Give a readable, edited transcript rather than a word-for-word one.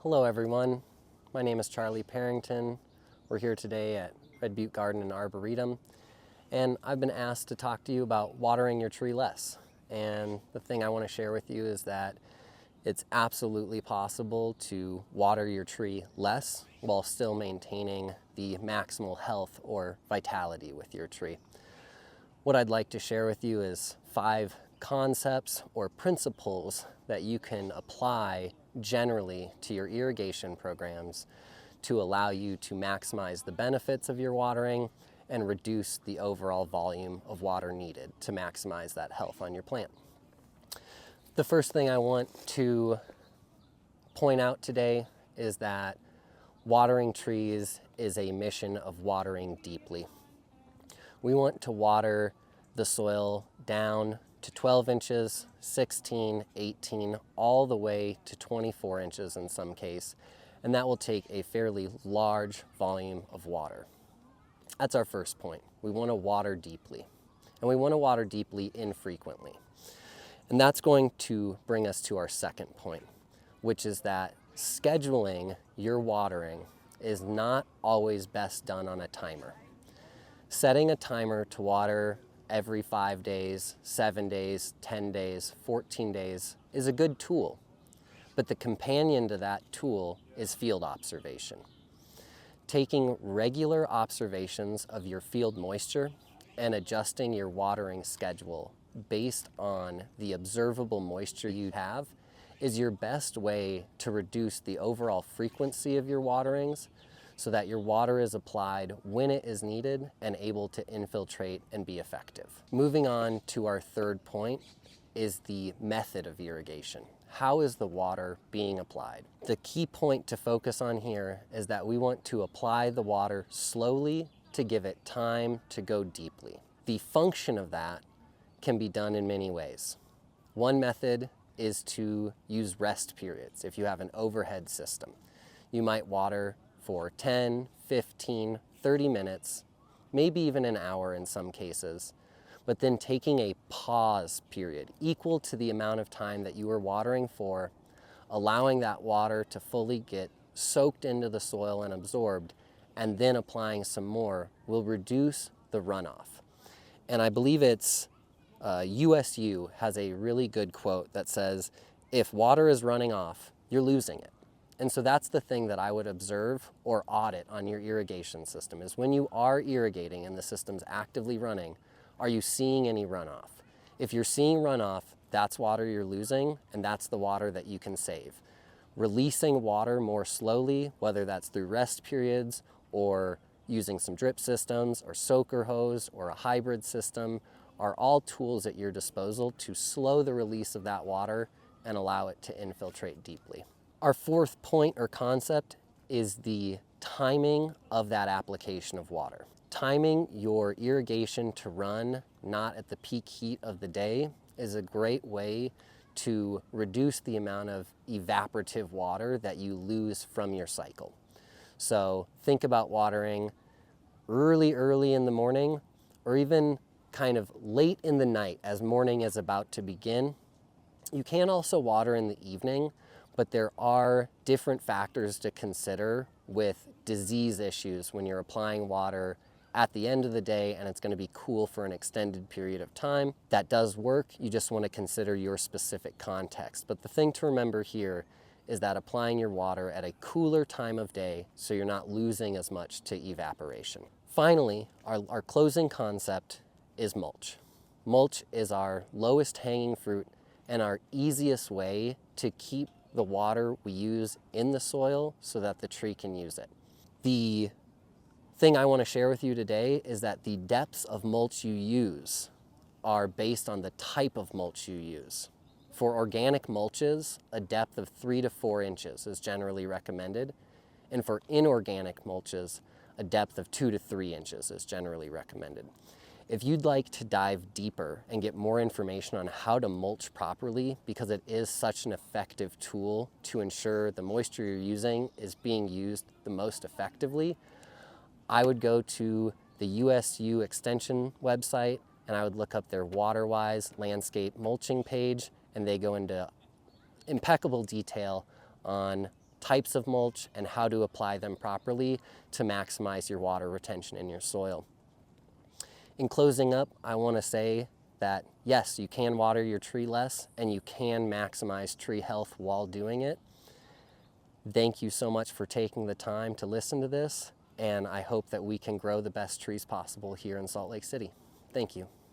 Hello everyone, my name is Charlie Parrington. We're here today at Red Butte Garden and Arboretum, and I've been asked to talk to you about watering your tree less. And the thing I want to share with you is that it's absolutely possible to water your tree less while still maintaining the maximal health or vitality with your tree. What I'd like to share with you is 5 concepts or principles that you can apply generally to your irrigation programs to allow you to maximize the benefits of your watering and reduce the overall volume of water needed to maximize that health on your plant. The first thing I want to point out today is that watering trees is a mission of watering deeply. We want to water the soil down to 12 inches, 16, 18, all the way to 24 inches in some case, and that will take a fairly large volume of water. That's our first point. We want to water deeply, and we want to water deeply infrequently. And that's going to bring us to our second point, which is that scheduling your watering is not always best done on a timer. Setting a timer to water every 5 days, 7 days, 10 days, 14 days is a good tool, but the companion to that tool is field observation. Taking regular observations of your field moisture and adjusting your watering schedule based on the observable moisture you have is your best way to reduce the overall frequency of your waterings so that your water is applied when it is needed and able to infiltrate and be effective. Moving on to our third point is the method of irrigation. How is the water being applied? The key point to focus on here is that we want to apply the water slowly to give it time to go deeply. The function of that can be done in many ways. One method is to use rest periods. If you have an overhead system, you might water for 10, 15, 30 minutes, maybe even an hour in some cases, but then taking a pause period equal to the amount of time that you were watering for, allowing that water to fully get soaked into the soil and absorbed, and then applying some more will reduce the runoff. And I believe it's USU has a really good quote that says, if water is running off, you're losing it. And so that's the thing that I would observe or audit on your irrigation system is when you are irrigating and the system's actively running, are you seeing any runoff? If you're seeing runoff, that's water you're losing, and that's the water that you can save. Releasing water more slowly, whether that's through rest periods or using some drip systems or soaker hose or a hybrid system, are all tools at your disposal to slow the release of that water and allow it to infiltrate deeply. Our fourth point or concept is the timing of that application of water. Timing your irrigation to run not at the peak heat of the day is a great way to reduce the amount of evaporative water that you lose from your cycle. So think about watering early in the morning, or even kind of late in the night as morning is about to begin. You can also water in the evening, but there are different factors to consider with disease issues when you're applying water at the end of the day and it's going to be cool for an extended period of time. That does work. You just want to consider your specific context. But the thing to remember here is that applying your water at a cooler time of day so you're not losing as much to evaporation. Finally, our closing concept is mulch. Mulch is our lowest hanging fruit and our easiest way to keep the water we use in the soil so that the tree can use it. The thing I want to share with you today is that the depths of mulch you use are based on the type of mulch you use. For organic mulches, a depth of 3 to 4 inches is generally recommended, and for inorganic mulches, a depth of 2 to 3 inches is generally recommended. If you'd like to dive deeper and get more information on how to mulch properly, because it is such an effective tool to ensure the moisture you're using is being used the most effectively, I would go to the USU Extension website and I would look up their WaterWise landscape mulching page, and they go into impeccable detail on types of mulch and how to apply them properly to maximize your water retention in your soil. In closing up, I want to say that yes, you can water your tree less and you can maximize tree health while doing it. Thank you so much for taking the time to listen to this, and I hope that we can grow the best trees possible here in Salt Lake City. Thank you.